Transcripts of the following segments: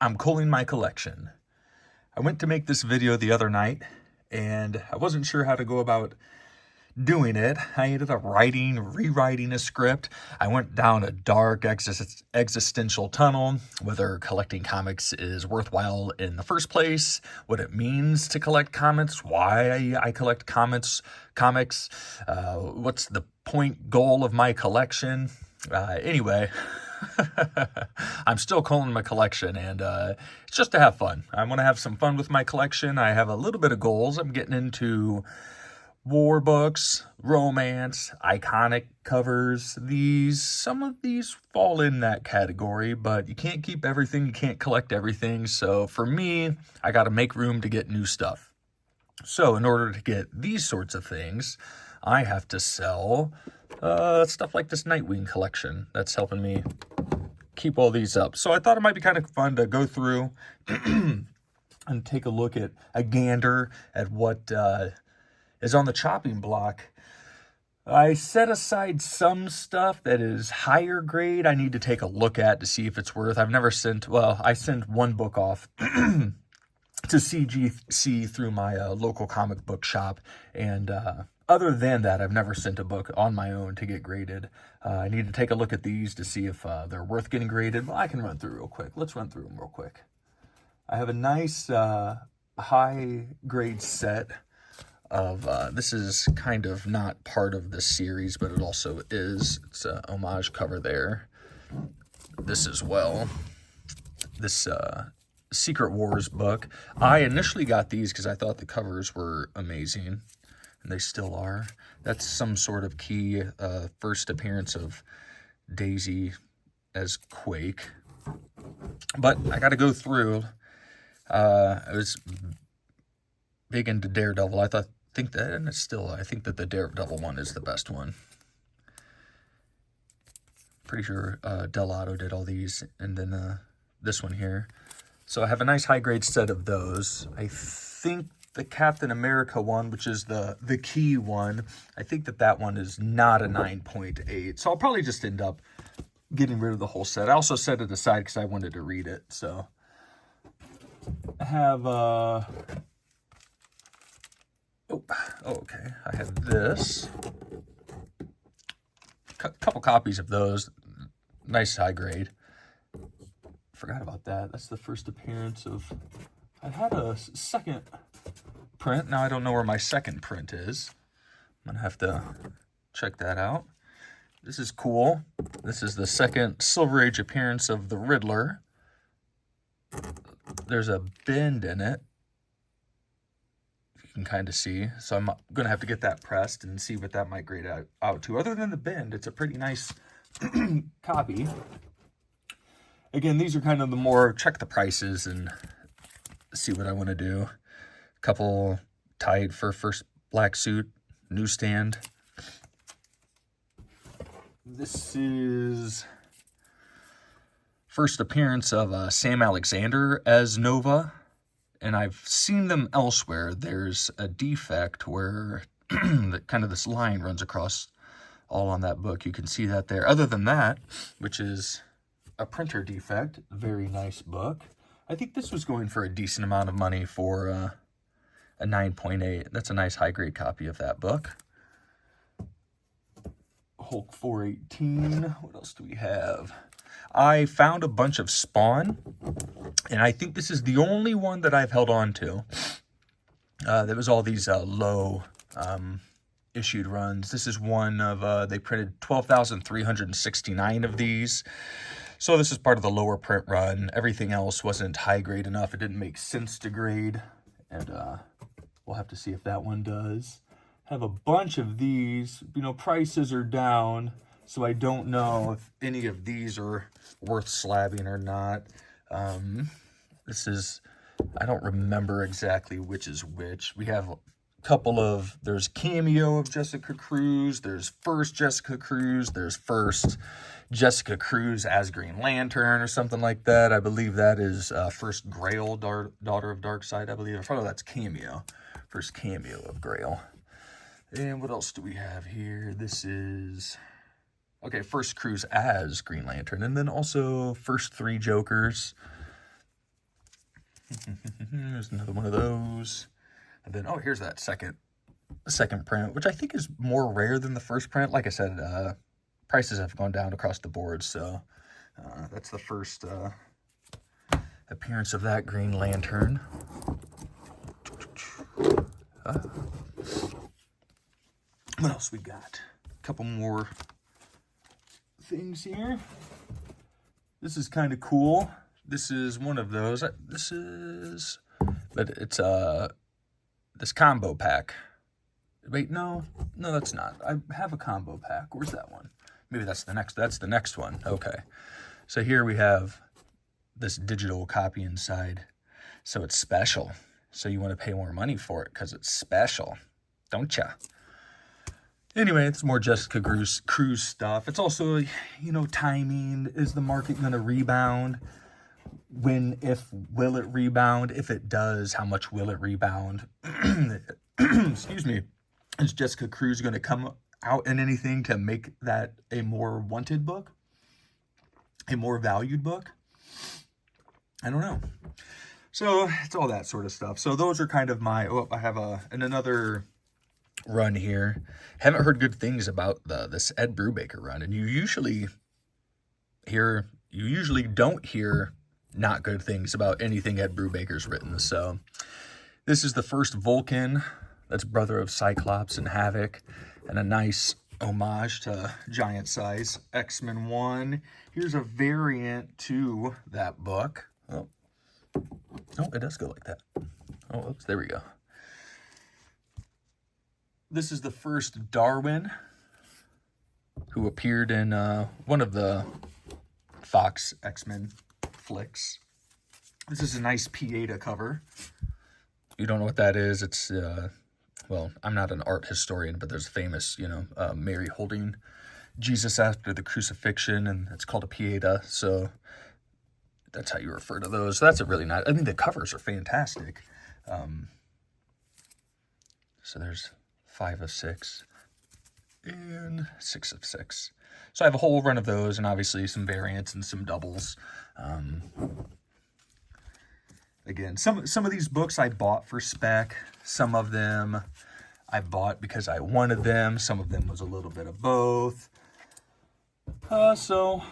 I'm culling my collection. I went to make this video the other night, and I wasn't sure how to go about doing it. I ended up rewriting a script. I went down a dark existential tunnel, whether collecting comics is worthwhile in the first place, what it means to collect comics, why I collect comics, what's the goal of my collection. Anyway, I'm still calling my collection, and it's just to have fun. I want to have some fun with my collection. I have a little bit of goals. I'm getting into war books, romance, iconic covers. Some of these fall in that category, but you can't keep everything. You can't collect everything. So for me, I got to make room to get new stuff. So in order to get these sorts of things, I have to sell stuff like this Nightwing collection that's helping me keep all these up. So I thought it might be kind of fun to go through and take a look at a gander at what is on the chopping block. I set aside some stuff that is higher grade I need to take a look at to see if it's worth. I sent one book off to CGC through my local comic book shop, and other than that, I've never sent a book on my own to get graded. I need to take a look at these to see if they're worth getting graded. Well, I can run through real quick. Let's run through them real quick. I have a nice high grade set of, this is kind of not part of this series, but it also is. It's a homage cover there. This as well. This Secret Wars book. I initially got these because I thought the covers were amazing, and they still are. That's some sort of key first appearance of Daisy as Quake. But I got to go through. I was big into Daredevil. I think that the Daredevil one is the best one. Pretty sure Delato did all these, and then this one here. So I have a nice high-grade set of those. I think the Captain America one, which is the key one, I think that one is not a 9.8. So I'll probably just end up getting rid of the whole set. I also set it aside because I wanted to read it. So I have... okay. I have this. Couple copies of those. Nice high-grade. Forgot about that. That's the first appearance of... I had a second print. Now I don't know where my second print is. I'm going to have to check that out. This is cool. This is the second Silver Age appearance of the Riddler. There's a bend in it. You can kind of see. So I'm going to have to get that pressed and see what that might grade out to. Other than the bend, it's a pretty nice copy. Again, these are kind of the more check the prices and see what I want to do. A couple tied for first black suit, newsstand. This is first appearance of Sam Alexander as Nova. And I've seen them elsewhere. There's a defect where kind of this line runs across all on that book. You can see that there. Other than that, which is a printer defect, very nice book. I think this was going for a decent amount of money for a 9.8. That's a nice high-grade copy of that book. Hulk 418. What else do we have? I found a bunch of Spawn, and I think this is the only one that I've held on to. There was all these low issued runs. This is one of, they printed 12,369 of these. So this is part of the lower print run. Everything else wasn't high grade enough. It didn't make sense to grade, and we'll have to see if that one does. Have a bunch of these. Prices are down, so I don't know if any of these are worth slabbing or not. This is, I don't remember exactly which is which. We have a couple of, there's cameo of Jessica Cruz, there's first Jessica Cruz, there's first Jessica Cruz as Green Lantern or something like that. I believe that is first Grail, Daughter of Darkseid, I believe. Probably that's cameo. First cameo of Grail. And what else do we have here? This is... Okay, first Cruz as Green Lantern. And then also first 3 Jokers. There's another one of those. And then, oh, here's that second print, which I think is more rare than the first print. Like I said, prices have gone down across the board, so that's the first appearance of that Green Lantern. What else we got? A couple more things here. This is kind of cool. This is one of those. But it's this combo pack. Wait, no, that's not. I have a combo pack. Where's that one? Maybe that's the next one. Okay. So here we have this digital copy inside. So it's special. So you want to pay more money for it because it's special, don't ya? Anyway, it's more Jessica Cruz stuff. It's also, timing. Is the market going to rebound? Will it rebound? If it does, how much will it rebound? Excuse me. Is Jessica Cruz going to come out in anything to make that a more wanted book? A more valued book? I don't know. So it's all that sort of stuff. So those are kind of my, I have another run here. Haven't heard good things about this Ed Brubaker run. And you usually don't hear not good things about anything Ed Brubaker's written. So this is the first Vulcan, that's brother of Cyclops and Havoc, and a nice homage to Giant Size X-Men 1. Here's a variant to that book. Oh, it does go like that. Oh, oops, there we go. This is the first Darwin, who appeared in one of the Fox X-Men flicks. This is a nice Pieta cover. You don't know what that is? It's, well, I'm not an art historian, but there's a famous, Mary holding Jesus after the crucifixion, and it's called a Pieta, so that's how you refer to those. So that's a really nice, I mean, the covers are fantastic. So there's 5 of 6 and 6 of 6. So I have a whole run of those, and obviously some variants and some doubles. Again, some of these books I bought for spec. Some of them I bought because I wanted them. Some of them was a little bit of both. So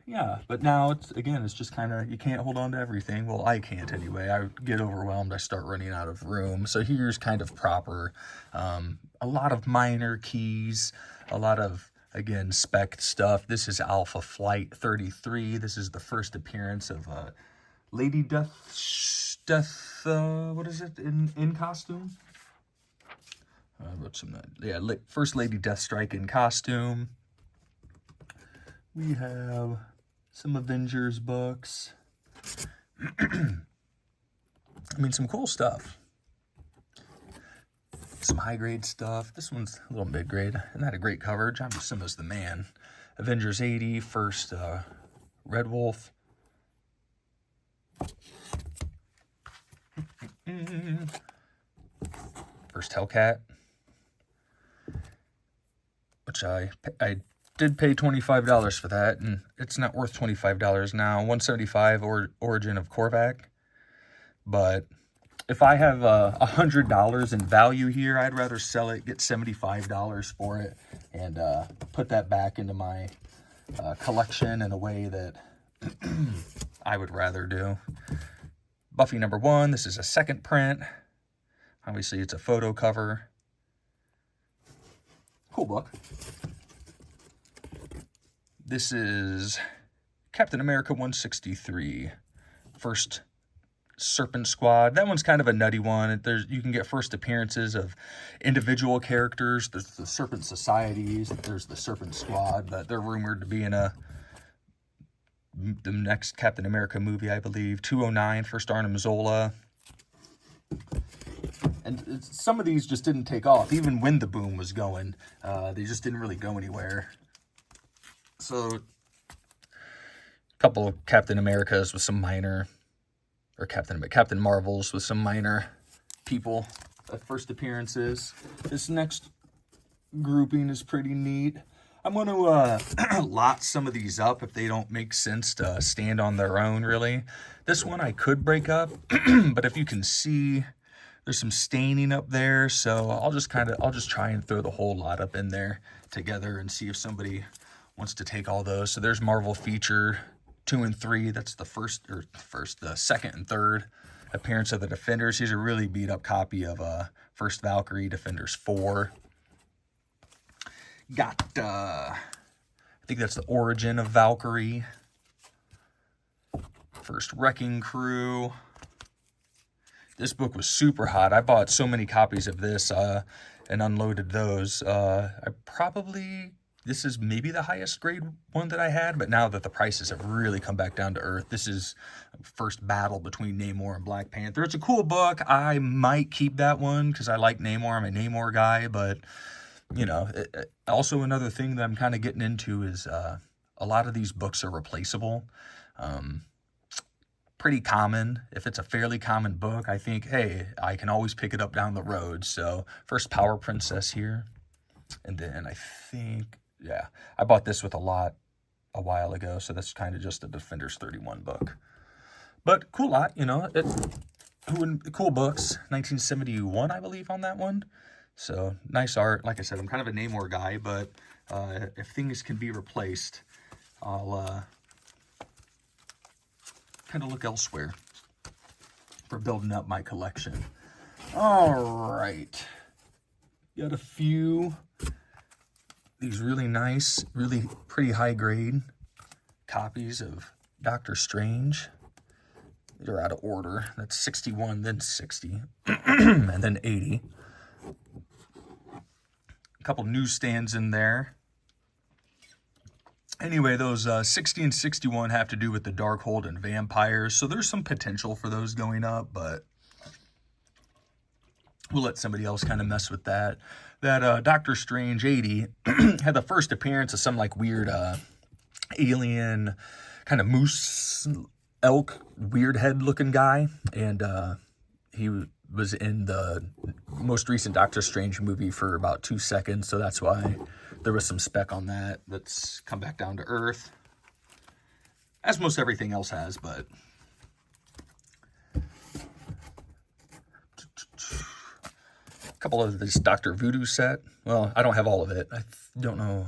yeah, but now it's just kind of, you can't hold on to everything. Well, I can't anyway. I get overwhelmed. I start running out of room. So here's kind of proper. A lot of minor keys, a lot of, again, spec stuff. This is Alpha Flight 33. This is the first appearance of Lady Death, what is it, in costume? I wrote some, first Lady Deathstrike in costume. We have some Avengers books. I mean, some cool stuff. Some high-grade stuff. This one's a little mid-grade. Isn't that a great cover? John Buscema's the man. Avengers 80, first Red Wolf. First Hellcat. Which I did pay $25 for that, and it's not worth $25 now. $175 Origin of Korvac. But if I have $100 in value here, I'd rather sell it, get $75 for it, and put that back into my collection in a way that I would rather do. Buffy #1. This is a second print. Obviously, it's a photo cover. Cool book. This is Captain America 163, first Serpent Squad. That one's kind of a nutty one. You can get first appearances of individual characters. There's the Serpent Societies. There's the Serpent Squad, but they're rumored to be in the next Captain America movie, I believe. 209, first Arnim Zola. And some of these just didn't take off. Even when the boom was going, they just didn't really go anywhere. So, a couple of Captain Americas with some minor, or Captain Marvels with some minor people at first appearances. This next grouping is pretty neat. I'm going to lot some of these up if they don't make sense to stand on their own, really. This one I could break up, but if you can see, there's some staining up there, so I'll just try and throw the whole lot up in there together and see if somebody wants to take all those. So there's Marvel Feature 2 and 3. That's the second and third appearance of the Defenders. Here's a really beat up copy of First Valkyrie, Defenders 4. Got, I think that's the Origin of Valkyrie. First Wrecking Crew. This book was super hot. I bought so many copies of this and unloaded those. This is maybe the highest grade one that I had, but now that the prices have really come back down to earth, this is first battle between Namor and Black Panther. It's a cool book. I might keep that one because I like Namor. I'm a Namor guy, but, you know, also another thing that I'm kind of getting into is a lot of these books are replaceable. Pretty common. If it's a fairly common book, I think, hey, I can always pick it up down the road. So first Power Princess here. And then I think, yeah, I bought this with a lot a while ago. So that's kind of just a Defenders 31 book. But cool lot, you know, cool books. 1971, I believe, on that one. So nice art. Like I said, I'm kind of a Namor guy, but if things can be replaced, I'll kind of look elsewhere for building up my collection. All right. Got a few these really nice, really pretty high grade copies of Doctor Strange. These are out of order. That's 61, then 60, and then 80. A couple newsstands in there. Anyway, those 60 and 61 have to do with the Darkhold and vampires, so there's some potential for those going up, but we'll let somebody else kind of mess with that. That Doctor Strange 80 had the first appearance of some like weird alien kind of moose elk weird head looking guy, and he was in the most recent Doctor Strange movie for about 2 seconds, so that's why there was some spec on that that's come back down to earth, as most everything else has, but a couple of this Dr. Voodoo set. Well, I don't have all of it. I don't know.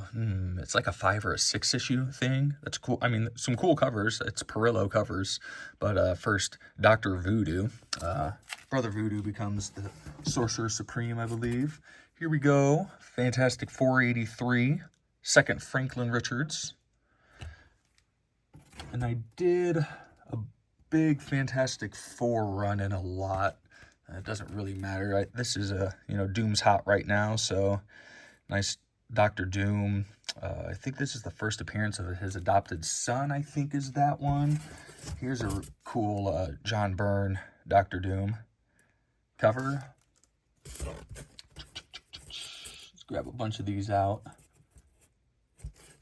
It's like a 5 or a 6 issue thing. That's cool. I mean, some cool covers. It's Perillo covers, but first Dr. Voodoo. Brother Voodoo becomes the Sorcerer Supreme, I believe. Here we go. Fantastic 483. Second Franklin Richards. And I did a big Fantastic Four run in a lot. It doesn't really matter. This is Doom's hot right now, so nice Dr. Doom. I think this is the first appearance of his adopted son, I think is that one. Here's a cool John Byrne Dr. Doom cover. Let's grab a bunch of these out.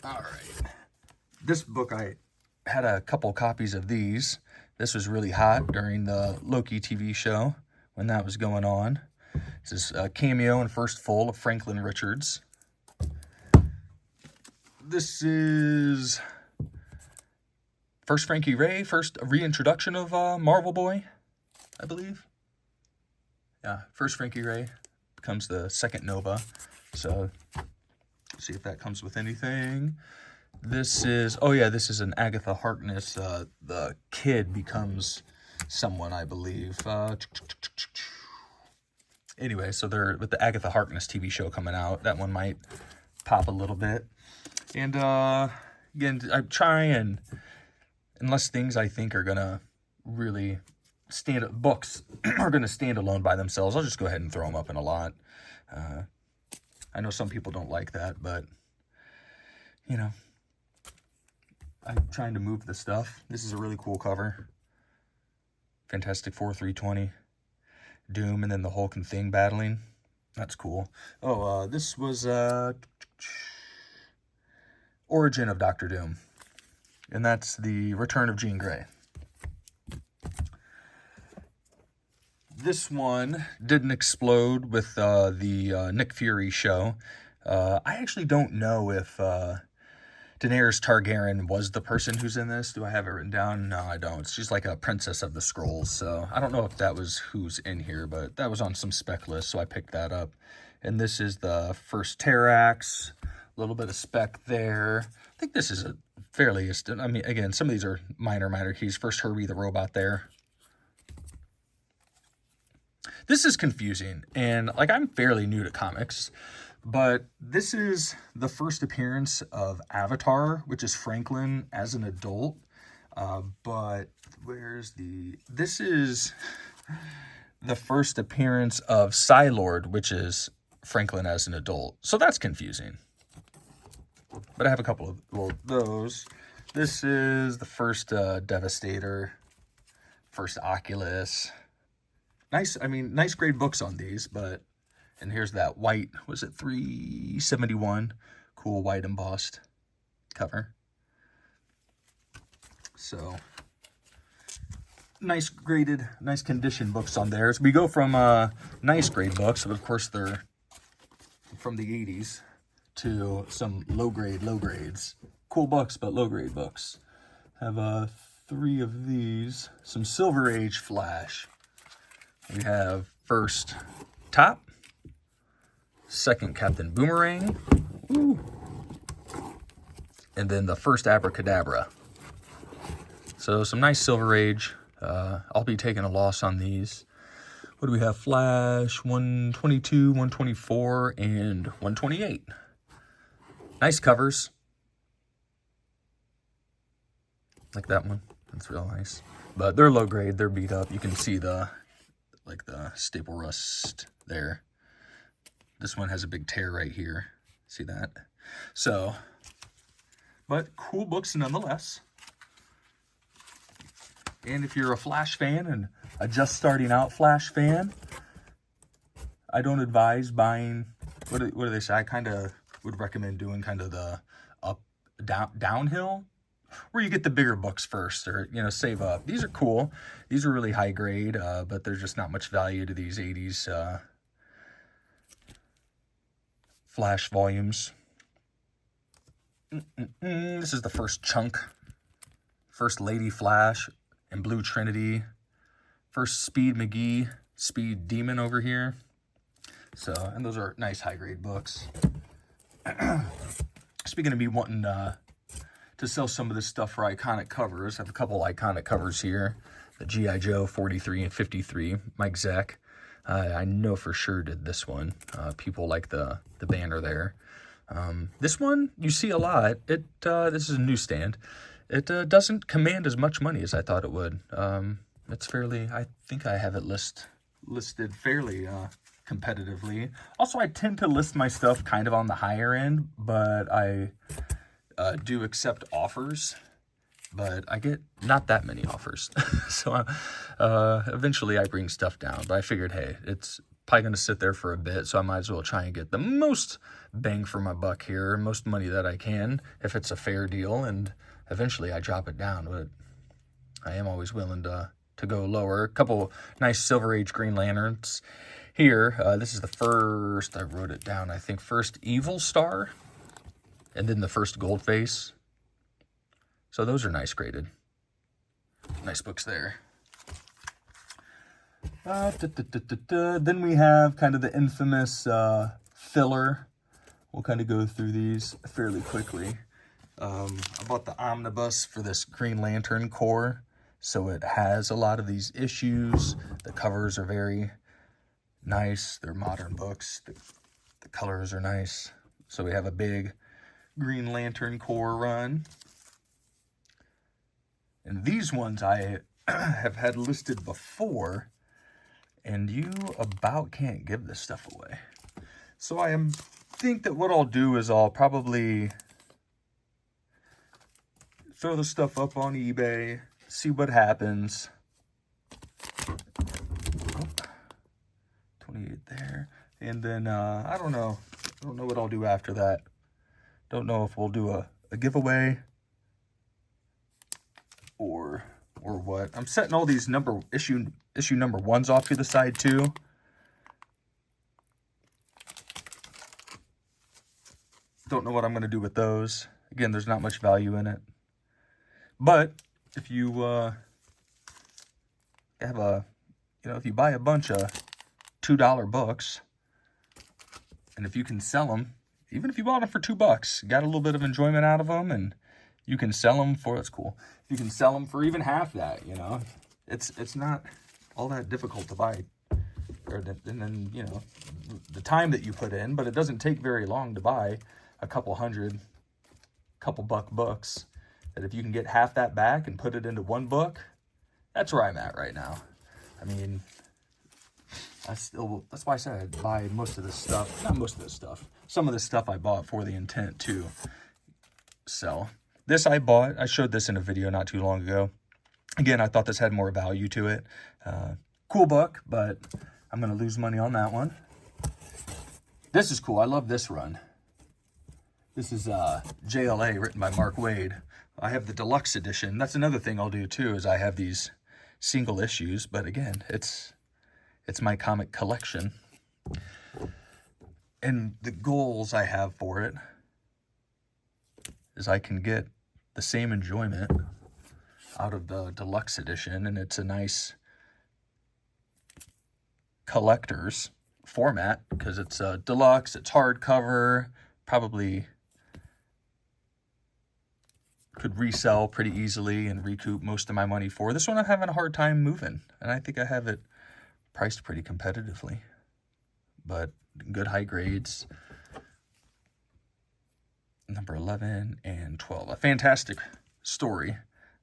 All right. This book, I had a couple copies of these. This was really hot during the Loki TV show when that was going on. This is a cameo and first full of Franklin Richards. This is first Frankie Ray, first reintroduction of Marvel Boy, I believe. Yeah, first Frankie Ray becomes the second Nova. So, see if that comes with anything. This is an Agatha Harkness. The kid becomes someone, I believe. Anyway, so they're with the Agatha Harkness TV show coming out. That one might pop a little bit. And again, I try and, unless things I think are gonna really books are gonna stand alone by themselves, I'll just go ahead and throw them up in a lot. I know some people don't like that, but you know, I'm trying to move the stuff. This is a really cool cover. Fantastic Four 320. Doom and then the Hulk and Thing battling. That's cool. Oh, this was Origin of Doctor Doom. And that's the Return of Jean Grey. This one didn't explode with the Nick Fury show. I actually don't know if Daenerys Targaryen was the person who's in this. Do I have it written down? No, I don't. She's like a princess of the scrolls, so I don't know if that was who's in here, but that was on some spec list, so I picked that up. And this is the first Terrax, a little bit of spec there. I think this is a fairly, I mean, again, some of these are minor keys. First Herbie the robot there. This is confusing, and like I'm fairly new to comics, but this is the first appearance of Avatar, which is Franklin as an adult. But this is the first appearance of Psylord, which is Franklin as an adult. So that's confusing. But I have a couple of, well, those. This is the first Devastator, first Oculus. Nice, I mean, nice grade books on these, but, and here's that white, was it 371? Cool white embossed cover. So, nice graded, nice condition books on there. So we go from nice grade books, but of course they're from the 80s, to some low grades. Cool books, but low grade books. Have 3 of these, some Silver Age Flash. We have first Top, second Captain Boomerang, ooh, and then the first Abracadabra. So some nice Silver Age. I'll be taking a loss on these. What do we have? Flash, 122, 124, and 128. Nice covers. Like that one. That's real nice. But they're low grade. They're beat up. You can see the staple rust there. This one has a big tear right here. See that? So, but cool books nonetheless. And if you're a Flash fan and a just starting out Flash fan, I don't advise buying, what do they say? I kind of would recommend doing kind of the downhill, where you get the bigger books first, or, you know, save up. These are cool. These are really high grade, but there's just not much value to these 80s Flash volumes. This is the first Chunk, first Lady Flash and Blue Trinity, first Speed McGee, Speed Demon over here. So, and those are nice high grade books. Speaking of me wanting to sell some of this stuff for iconic covers, I have a couple iconic covers here. The G.I. Joe 43 and 53, Mike Zeck. I know for sure did this one. People like the banner there. This one you see a lot. This is a newsstand. It doesn't command as much money as I thought it would. It's fairly, I think I have it listed fairly competitively. Also, I tend to list my stuff kind of on the higher end, but I do accept offers, but I get not that many offers. So eventually I bring stuff down, but I figured, hey, it's probably going to sit there for a bit, so I might as well try and get the most bang for my buck here, most money that I can, if it's a fair deal, and eventually I drop it down, but I am always willing to go lower. A couple nice Silver Age Green Lanterns here. This is the first, I wrote it down, I think, first Evil Star, and then the first Goldface. So those are nice graded. Nice books there. Then we have kind of the infamous filler. We'll kind of go through these fairly quickly. I bought the omnibus for this Green Lantern Corps, so it has a lot of these issues. The covers are very nice. They're modern books. The colors are nice. So we have a big Green Lantern Corps run. And these ones I have had listed before, and you about can't give this stuff away. So I think that what I'll do is I'll probably throw the stuff up on eBay, see what happens. Oh, 28 there. And then, I don't know. I don't know what I'll do after that. Don't know if we'll do a giveaway or what. I'm setting all these issue number 1s off to the side too. Don't know what I'm going to do with those. Again, there's not much value in it. But if you have a, if you buy a bunch of $2 books, and if you can sell them, even if you bought them for $2, you got a little bit of enjoyment out of them, and you can sell them for, that's cool. You can sell them for even half that, It's not all that difficult to buy. And then, the time that you put in, but it doesn't take very long to buy a couple buck books. That if you can get half that back and put it into one book, that's where I'm at right now. I mean, that's why I said I'd buy most of this stuff. Not most of this stuff. Some of this stuff I bought for the intent to sell. This I bought. I showed this in a video not too long ago. Again, I thought this had more value to it. Cool book, but I'm going to lose money on that one. This is cool. I love this run. This is JLA, written by Mark Waid. I have the deluxe edition. That's another thing I'll do too, is I have these single issues. But again, it's my comic collection. And the goals I have for it is I can get the same enjoyment out of the deluxe edition, and it's a nice collector's format because it's deluxe, it's hardcover, probably could resell pretty easily and recoup most of my money for. This one I'm having a hard time moving, and I think I have it priced pretty competitively, but good high grades. Number 11 and 12. A fantastic story.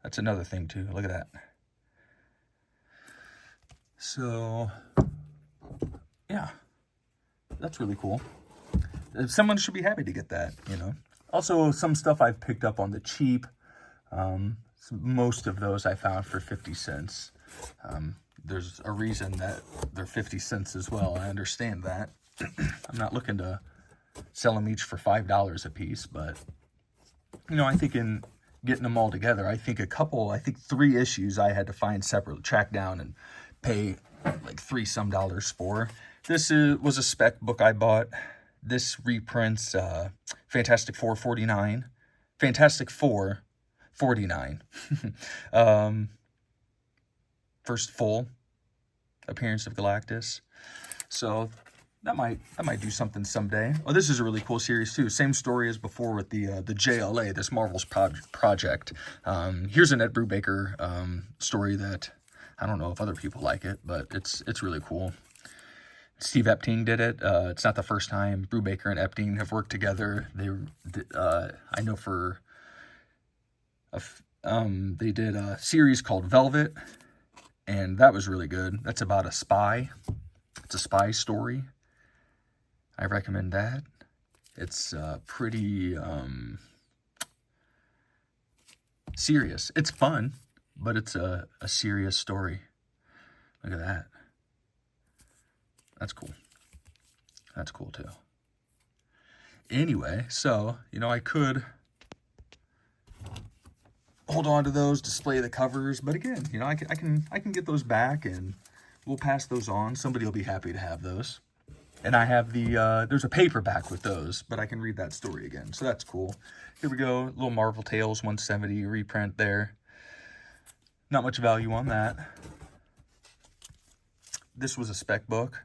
That's another thing too. Look at that. So, yeah, that's really cool. Someone should be happy to get that, Also, some stuff I've picked up on the cheap. Most of those I found for 50 cents. There's a reason that they're 50 cents as well. I understand that. I'm not looking to sell them each for $5 a piece, but, I think in getting them all together, I think 3 issues I had to find separately, track down and pay like $3 some for. This was a spec book I bought. This reprints Fantastic Four 49. Fantastic Four 49. First full appearance of Galactus. So that might do something someday. Oh, this is a really cool series too. Same story as before with the JLA, this Marvel's project. Here's an Ed Brubaker story that I don't know if other people like it, but it's really cool. Steve Epting did it. It's not the first time Brubaker and Epting have worked together. I know for they did a series called Velvet, and that was really good. That's about a spy. It's a spy story. I recommend that. It's pretty serious. It's fun, but it's a serious story. Look at that. That's cool. That's cool too. Anyway, so, I could hold on to those, display the covers, but again, I can get those back and we'll pass those on. Somebody will be happy to have those. And I have there's a paperback with those, but I can read that story again. So that's cool. Here we go. Little Marvel Tales 170 reprint there. Not much value on that. This was a spec book.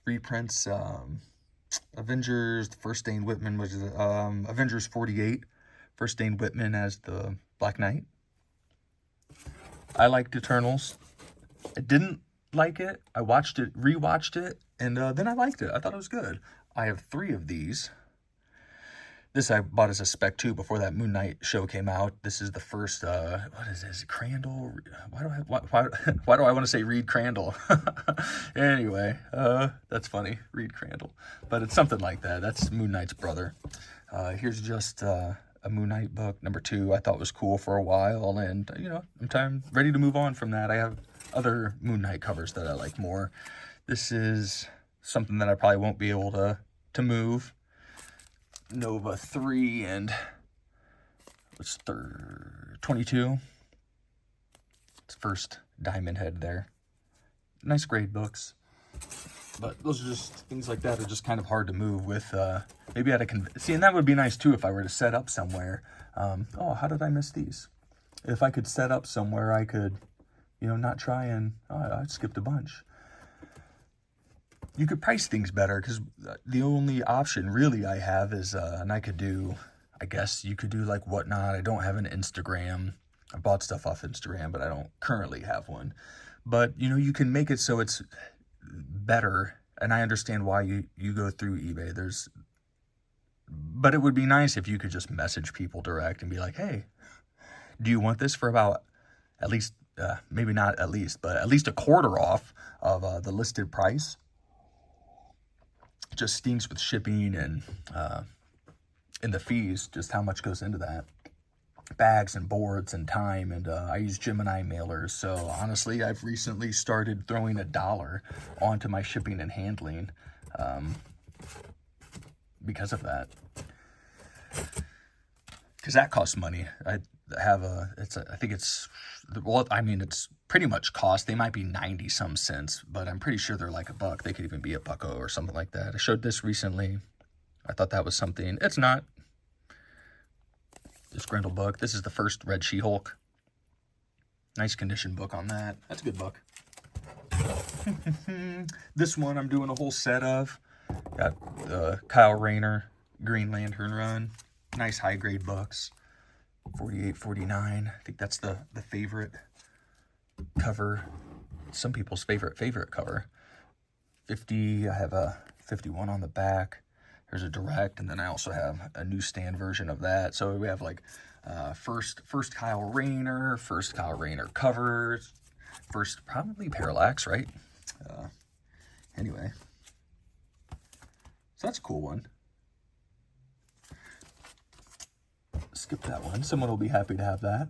Reprints Avengers, the first Dane Whitman was Avengers 48. First Dane Whitman as the Black Knight. I liked Eternals. I didn't like it. I rewatched it, and then I liked it. I thought it was good. I have 3 of these. This I bought as a spec too before that Moon Knight show came out. This is the first, what is this, Crandall? Why do I want to say Reed Crandall? Anyway, that's funny, Reed Crandall. But it's something like that. That's Moon Knight's brother. Here's just a Moon Knight book, number 2. I thought was cool for a while, and, I'm ready to move on from that. I have other Moon Knight covers that I like more. This is something that I probably won't be able to move. Nova 3 and what's 22. It's first Diamond Head there. Nice grade books. But those are just things like that are just kind of hard to move with. Maybe I can see, and that would be nice too if I were to set up somewhere. Oh, how did I miss these? If I could set up somewhere, I could, not try and, I skipped a bunch. You could price things better because the only option really I have is, and I guess you could do like Whatnot. I don't have an Instagram. I bought stuff off Instagram, but I don't currently have one. But, you can make it so it's better, and I understand why you go through eBay. But it would be nice if you could just message people direct and be like, hey, do you want this for about at least, maybe not at least, but at least a quarter off of the listed price? It just stinks with shipping and the fees, just how much goes into that. Bags and boards and time, and I use Gemini mailers, so honestly I've recently started throwing $1 onto my shipping and handling because of that, because that costs money. I think it's pretty much cost. They might be 90 some cents, but I'm pretty sure they're like $1. They could even be $1 or something like that. I showed this recently. I thought that was something. It's not. This Grendel book. This is the first Red She-Hulk. Nice condition book on that. That's a good book. This one I'm doing a whole set of. Got the Kyle Rayner Green Lantern run. Nice high grade books. 48.49. I think that's the favorite cover. Some people's favorite cover. 50. I have a 51 on the back. There's a direct, and then I also have a newsstand version of that. So we have like first Kyle Rayner covers, first probably Parallax, right? Anyway, so that's a cool one. Skip that one. Someone will be happy to have that.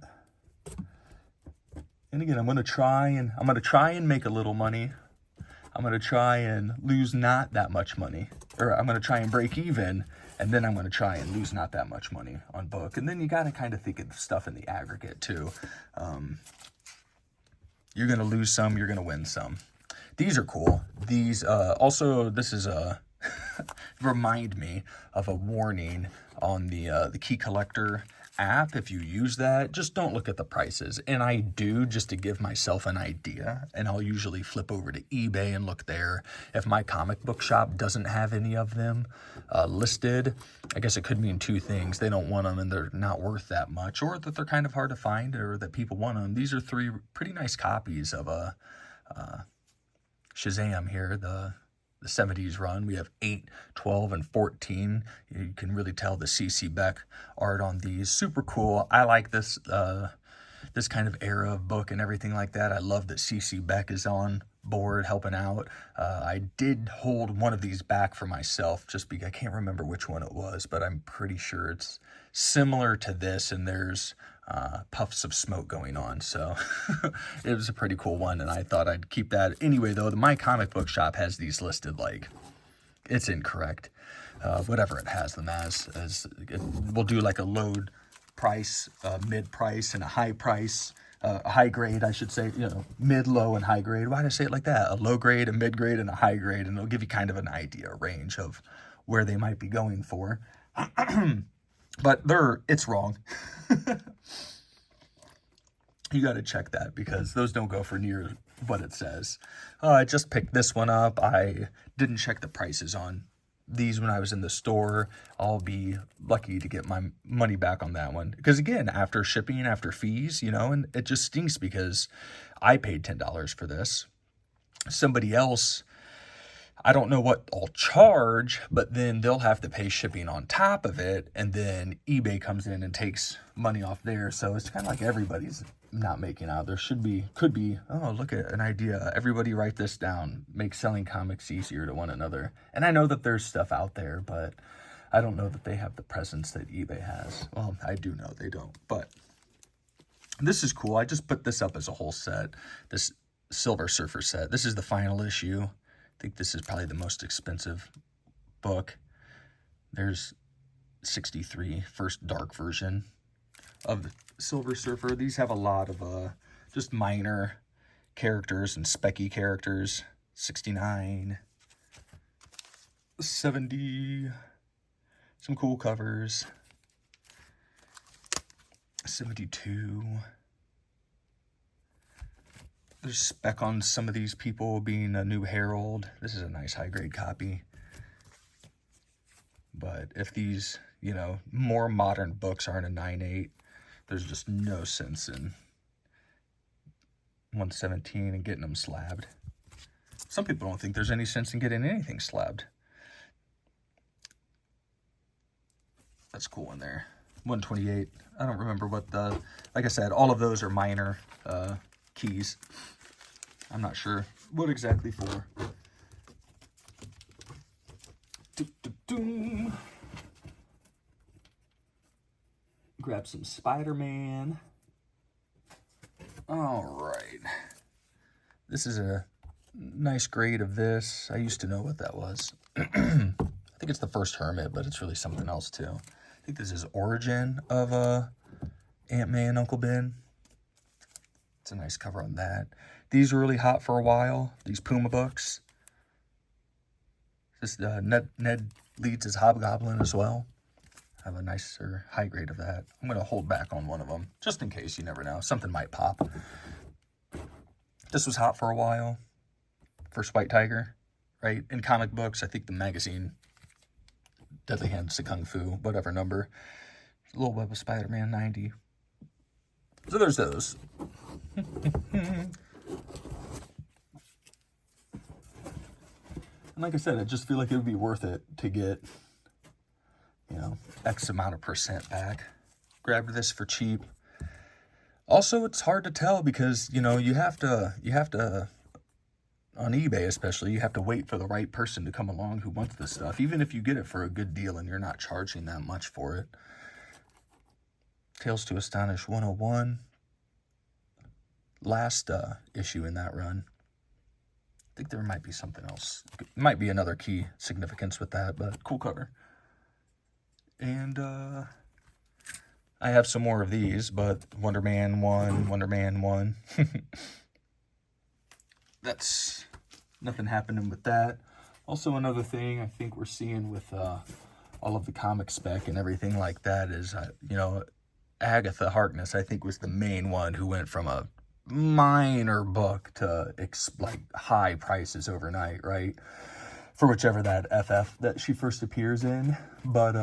And again, I'm gonna try and make a little money. I'm going to try and lose not that much money. Or I'm going to try and break even, and then I'm going to try and lose not that much money on book. And then you got to kind of think of stuff in the aggregate too. You're going to lose some, you're going to win some. These are cool. These, also, this is a, remind me of a warning on the Key Collector app. If you use that, just don't look at the prices. And I do, just to give myself an idea, and I'll usually flip over to eBay and look there. If my comic book shop doesn't have any of them listed, I guess it could mean two things. They don't want them and they're not worth that much, or that they're kind of hard to find, or that people want them. These are 3 pretty nice copies of a Shazam here, the 70s run. We have 8, 12, and 14. You can really tell the C.C. Beck art on these. Super cool. I like this this kind of era of book and everything like that. I love that C.C. Beck is on board helping out. I did hold one of these back for myself just because I can't remember which one it was, but I'm pretty sure it's similar to this, and there's puffs of smoke going on. So it was a pretty cool one, and I thought I'd keep that. Anyway, though, my comic book shop has these listed like it's incorrect. Whatever it has them as we'll do like a low price, mid price, and a high price. A high grade, I should say, mid, low, and high grade. Why did I say it like that? A low grade, a mid grade, and a high grade, and it'll give you kind of an idea, a range of where they might be going for. But it's wrong. You got to check that, because those don't go for near what it says. I just picked this one up. I didn't check the prices on these when I was in the store. I'll be lucky to get my money back on that one, because again, after shipping, after fees, and it just stinks because I paid $10 for this. Somebody else, I don't know what I'll charge, but then they'll have to pay shipping on top of it, and then eBay comes in and takes money off there. So it's kind of like everybody's not making out. There could be, oh, look at an idea. Everybody write this down. Make selling comics easier to one another. And I know that there's stuff out there, but I don't know that they have the presence that eBay has. Well, I do know they don't, but this is cool. I just put this up as a whole set, this Silver Surfer set. This is the final issue. I think this is probably the most expensive book. There's 63, first dark version of the Silver Surfer. These have a lot of just minor characters and specky characters. 69, 70, some cool covers. 72. There's spec on some of these people being a New Herald. This is a nice high-grade copy. But if these, you know, more modern books aren't a 9.8, there's just no sense in 117 and getting them slabbed. Some people don't think there's any sense in getting anything slabbed. That's cool in there. 128. I don't remember what the... Like I said, all of those are minor keys. I'm not sure what exactly for. Grab some Spider-Man. All right. This is a nice grade of this. I used to know what that was. I think it's the first Hermit, but it's really something else too. I think this is Origin of Aunt May and Uncle Ben. It's a nice cover on that. These were really hot for a while. These Puma books. This Ned Leeds as Hobgoblin as well. I have a nicer high grade of that. I'm going to hold back on one of them, just in case. You never know. Something might pop. This was hot for a while. First White Tiger, right? In comic books, I think the magazine, Deadly Hands to Kung Fu, whatever number. Little Web of Spider-Man 90. So there's those. And like I said, I just feel like it would be worth it to get, you know, X amount of percent back. Grabbed this for cheap. Also, it's hard to tell because, you know, you have to, on eBay especially, you have to wait for the right person to come along who wants this stuff. Even if you get it for a good deal and you're not charging that much for it. Tales to Astonish 101. Last issue in that run. I think there might be something else. Might be another key significance with that, but cool cover. And I have some more of these, but Wonder Man 1, Wonder Man 1. That's nothing happening with that. Also, another thing I think we're seeing with all of the comic spec and everything like that is, you know, Agatha Harkness, I think, was the main one who went from a minor book to like high prices overnight, right? For whichever that FF that she first appears in. But,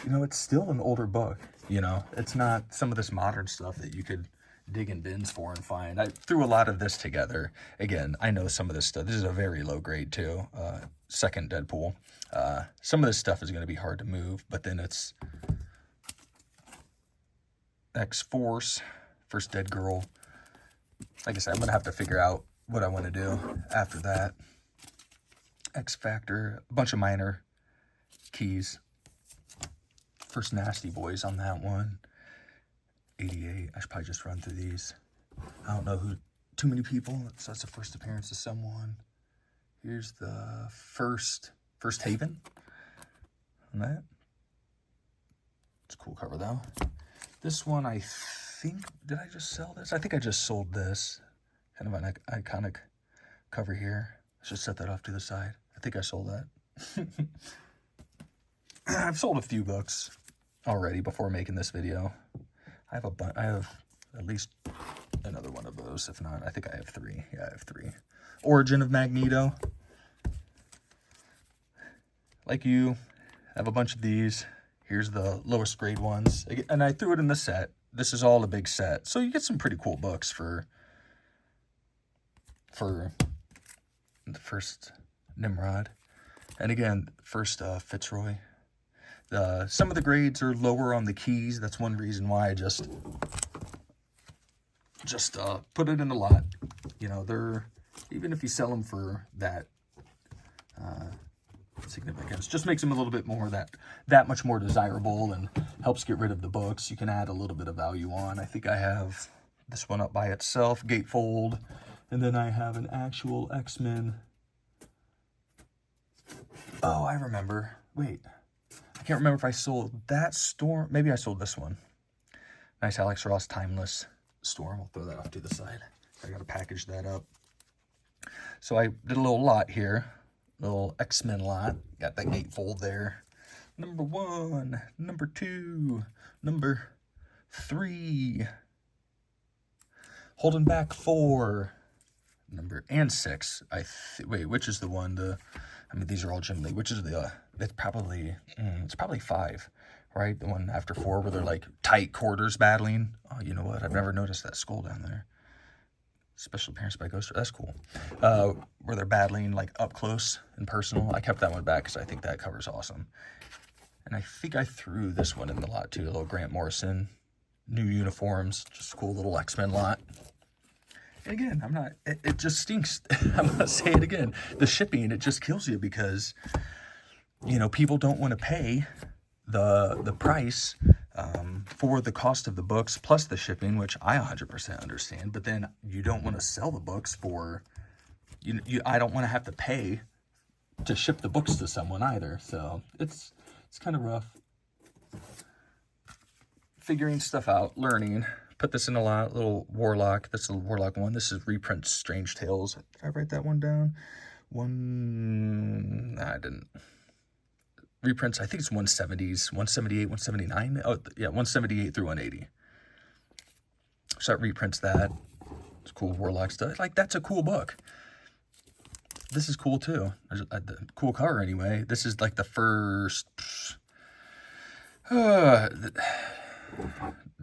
you know, it's still an older book, you know? It's not some of this modern stuff that you could dig in bins for and find. I threw a lot of this together. Again, I know some of this stuff. This is a very low grade, too. Second Deadpool. Some of this stuff is going to be hard to move, but then it's X-Force, First Dead Girl. Like I said, I'm going to have to figure out what I want to do after that. X-Factor, a bunch of minor keys. First Nasty Boys on that one. 88. I should probably just run through these. I don't know who, too many people. So that's the first appearance of someone. Here's the first Haven on that. It's a cool cover though. This one, I think, did I just sell this? I think I just sold this. Kind of an iconic cover here. Let's just set that off to the side. I think I sold that. I've sold a few books already before making this video. I have at least another one of those. If not, I think I have 3. Yeah, I have 3. Origin of Magneto. Like you, I have a bunch of these. Here's the lowest grade ones. And I threw it in the set. This is all a big set. So you get some pretty cool books for the first Nimrod. And again, first Fitzroy. Some of the grades are lower on the keys. That's one reason why I just put it in a lot. You know, they're, even if you sell them for that significance, just makes them a little bit more that much more desirable and helps get rid of the books you can add a little bit of value on. I think I have this one up by itself, gatefold, and then I have an actual X-Men. Oh, I remember. Wait, I can't remember if I sold that Storm. Maybe I sold this one. Nice Alex Ross Timeless Storm. We'll throw that off to the side. I got to package that up. So I did a little lot here. Little X-Men lot. Got that gatefold there. Number 1, number 2, number 3. Holding back 4. And 6. Wait, which is the one? These are all Jim Lee. Which is it's probably 5, right? The one after 4 where they're like tight quarters battling. Oh, you know what? I've never noticed that skull down there. Special appearance by Ghost. That's cool. Where they're battling like up close and personal. I kept that one back because I think that cover's awesome. And I think I threw this one in the lot too. A little Grant Morrison, new uniforms, just a cool little X-Men lot. And again, it just stinks. I'm going to say it again. The shipping, it just kills you because, people don't want to pay the price for the cost of the books plus the shipping, which I 100% understand. But then you don't want to sell the books for, I don't want to have to pay to ship the books to someone either. So it's kind of rough. Figuring stuff out, learning. Put this in a lot. Little Warlock. This is a Warlock one. This is reprint Strange Tales. Did I write that one down? I didn't. Reprints, I think it's 170s, 178, 179. Oh, yeah, 178 through 180. So that reprints that. It's cool Warlock stuff. Like, that's a cool book. This is cool, too. Cool cover, anyway. This is, like, the first...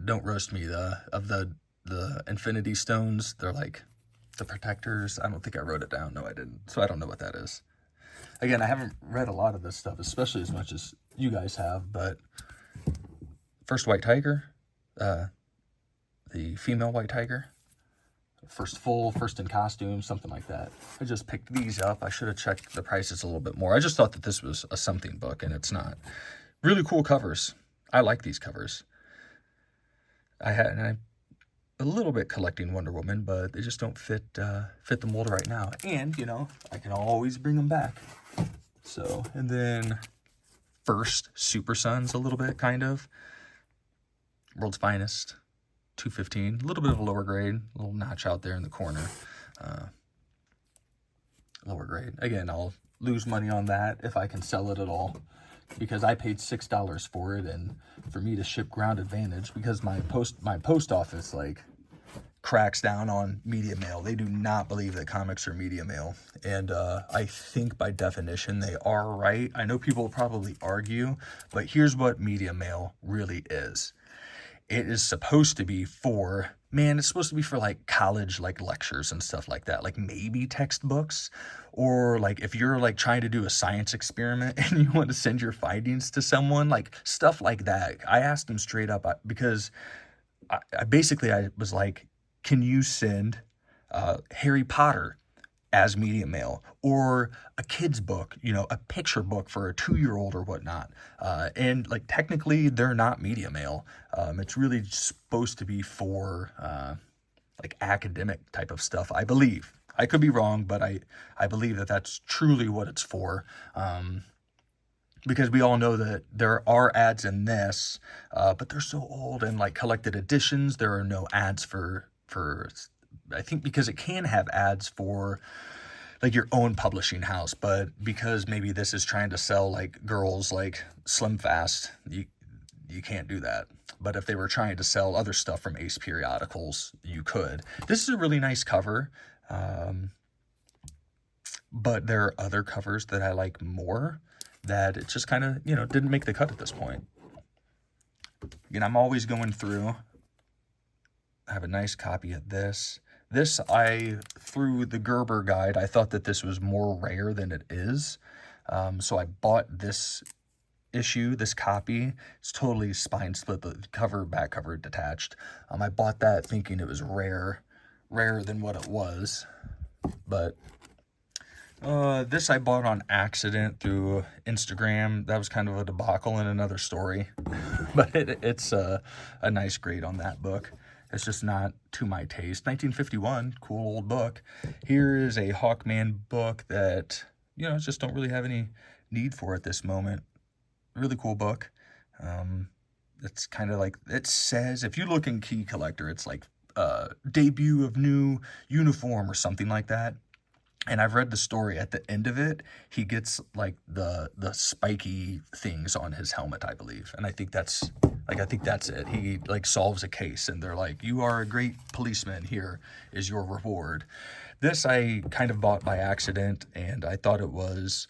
don't roast me, of the Infinity Stones. They're, like, the protectors. I don't think I wrote it down. No, I didn't. So I don't know what that is. Again, I haven't read a lot of this stuff, especially as much as you guys have, but first White Tiger, the female White Tiger, first in costume, something like that. I just picked these up. I should have checked the prices a little bit more. I just thought that this was a something book, and it's not. Really cool covers. I like these covers. I'm a little bit collecting Wonder Woman, but they just don't fit the mold right now. And, I can always bring them back. So, and then first Super Sons a little bit, kind of. World's Finest, 215. A little bit of a lower grade. A little notch out there in the corner. Lower grade. Again, I'll lose money on that if I can sell it at all. Because I paid $6 for it, and for me to ship Ground Advantage, because my post office, like, cracks down on media mail. They do not believe that comics are media mail. And I think by definition they are right. I know people will probably argue, but here's what media mail really is. It is supposed to be for, it's supposed to be for like college, like lectures and stuff like that. Like maybe textbooks, or like if you're like trying to do a science experiment and you want to send your findings to someone, like stuff like that. I asked them straight up because I was like, can you send Harry Potter as media mail, or a kid's book, a picture book for a 2-year-old or whatnot? And like technically they're not media mail. It's really supposed to be for like academic type of stuff, I believe. I could be wrong, but I believe that that's truly what it's for. Because we all know that there are ads in this, but they're so old, and like collected editions, there are no ads for I think because it can have ads for like your own publishing house, but because maybe this is trying to sell like girls like Slim Fast, you can't do that. But if they were trying to sell other stuff from Ace periodicals, you could. This is a really nice cover, but there are other covers that I like more that it just kind of, didn't make the cut at this point. Again, I'm always going through. I have a nice copy of this. Through the Gerber guide, I thought that this was more rare than it is. So I bought this issue, this copy. It's totally spine split, the back cover detached. I bought that thinking it was rarer than what it was. But this I bought on accident through Instagram. That was kind of a debacle and another story. But it's a nice grade on that book. It's just not to my taste. 1951, cool old book. Here is a Hawkman book that, just don't really have any need for at this moment. Really cool book. It's kind of like, it says, if you look in Key Collector, it's like debut of new uniform or something like that. And I've read the story. At the end of it, he gets like the spiky things on his helmet, I believe. And I think that's it. He like solves a case, and they're like, "You are a great policeman. Here is your reward." This I kind of bought by accident, and I thought it was.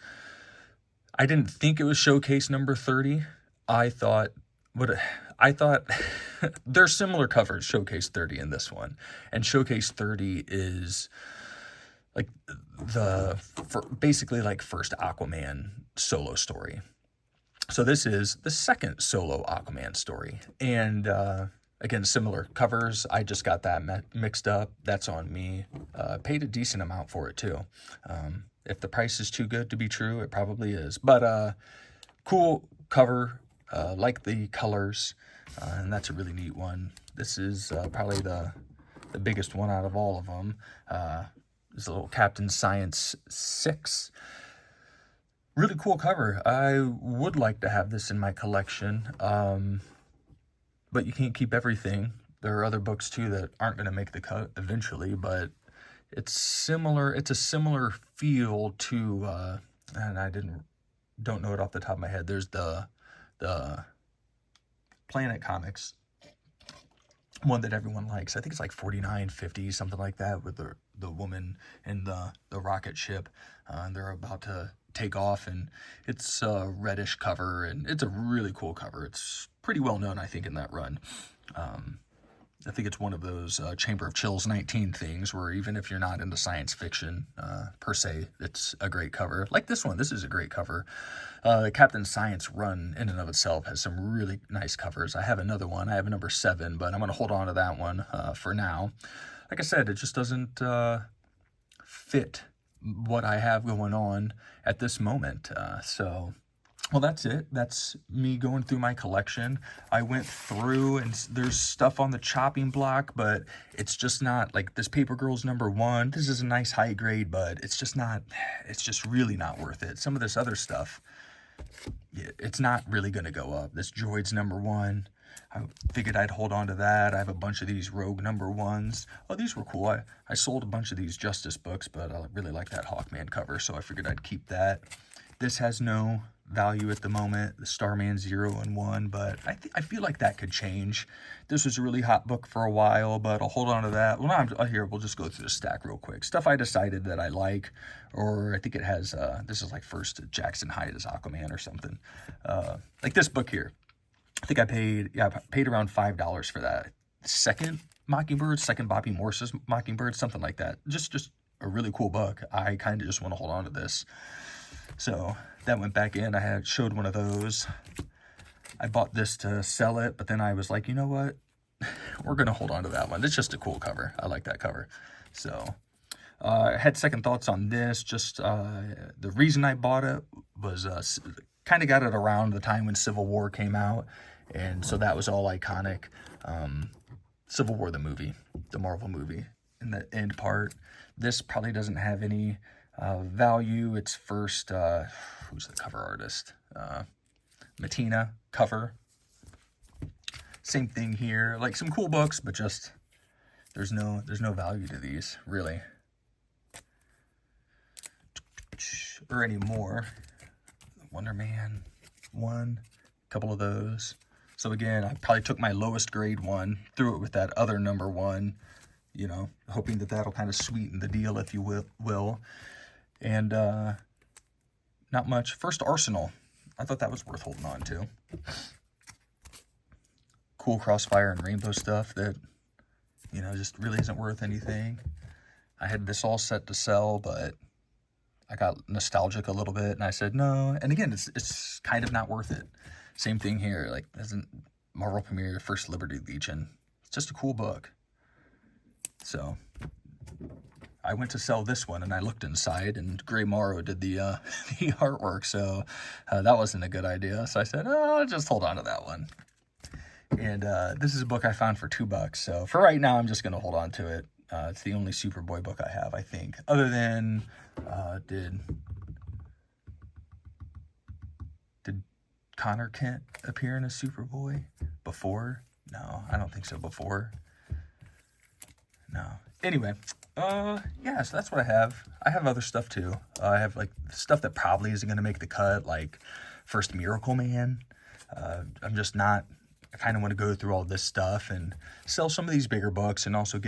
I didn't think it was showcase number 30. I thought what I thought there's similar covers, showcase 30 in this one, and showcase 30 is like basically like first Aquaman solo story. So this is the second solo Aquaman story, and again, similar covers. I just got that mixed up. That's on me. Paid a decent amount for it too. If the price is too good to be true, it probably is. But cool cover. Like the colors, and that's a really neat one. This is probably the biggest one out of all of them. This little Captain Science 6. Really cool cover. I would like to have this in my collection, but you can't keep everything. There are other books too that aren't going to make the cut eventually, but it's similar. It's a similar feel to, and I don't know it off the top of my head. There's the Planet Comics one that everyone likes. I think it's like $49.50, something like that, with the woman and the rocket ship, and they're about to take off, and it's a reddish cover, and it's a really cool cover. It's pretty well known, I think, in that run. I think it's one of those Chamber of Chills 19 things where even if you're not into science fiction per se, it's a great cover. Like this one, this is a great cover. The Captain Science run in and of itself has some really nice covers. I have another one. I have a number 7, but I'm going to hold on to that one for now. Like I said, it just doesn't fit what I have going on at this moment. Well, that's it. That's me going through my collection. I went through, and there's stuff on the chopping block, but it's just not, like, this Paper Girls number 1. This is a nice high grade, but it's just really not worth it. Some of this other stuff, it's not really going to go up. This Droids number 1, I figured I'd hold on to that. I have a bunch of these Rogue number 1s. Oh, these were cool. I sold a bunch of these Justice books, but I really like that Hawkman cover, so I figured I'd keep that. This has no value at the moment, the Starman 0 and 1, but I feel like that could change. This was a really hot book for a while, but I'll hold on to that. Well, now here, we'll just go through the stack real quick. Stuff I decided that I like, or I think it has, this is like first Jackson Hyde as Aquaman or something. Like this book here. I think I paid around $5 for that. Second Mockingbird, second Bobby Morse's Mockingbird, something like that. Just a really cool book. I kind of just want to hold on to this. So that went back in. I showed one of those. I bought this to sell it, but then I was like, you know what? We're going to hold on to that one. It's just a cool cover. I like that cover. So I had second thoughts on this. Just the reason I bought it was kind of got it around the time when Civil War came out. And so that was all iconic. Civil War, the movie, the Marvel movie, in the end part. This probably doesn't have any value. It's first, who's the cover artist? Matina cover. Same thing here. Like some cool books, but just there's no value to these really, or any more. Wonder Man 1, a couple of those. So again, I probably took my lowest grade one, threw it with that other number 1, you know, hoping that that'll kind of sweeten the deal, if you will. And not much. First Arsenal. I thought that was worth holding on to. Cool Crossfire and Rainbow stuff that, you know, just really isn't worth anything. I had this all set to sell, but I got nostalgic a little bit, and I said no. And again, it's kind of not worth it. Same thing here. Like, isn't Marvel Premiere First Liberty Legion? It's just a cool book. So I went to sell this one, and I looked inside, and Gray Morrow did the the artwork, so that wasn't a good idea. So I said, oh, I'll just hold on to that one. And this is a book I found for $2, so for right now, I'm just going to hold on to it. It's the only Superboy book I have, I think, other than, did Connor Kent appear in a Superboy before? No, I don't think so. Before? No. Anyway, yeah, so that's what I have. I have other stuff too. I have like stuff that probably isn't gonna make the cut, like First Miracle Man. I'm just not. I kind of want to go through all this stuff and sell some of these bigger books, and also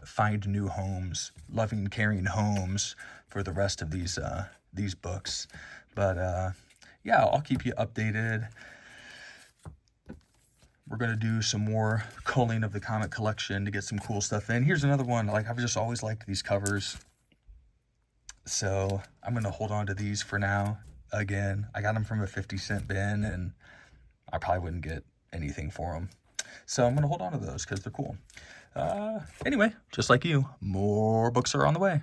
find new homes, loving, caring homes for the rest of these books. But yeah, I'll keep you updated. We're going to do some more culling of the comic collection to get some cool stuff in. Here's another one. Like, I've just always liked these covers, so I'm going to hold on to these for now. Again, I got them from a 50-cent bin, and I probably wouldn't get anything for them. So I'm going to hold on to those because they're cool. Anyway, just like you, more books are on the way.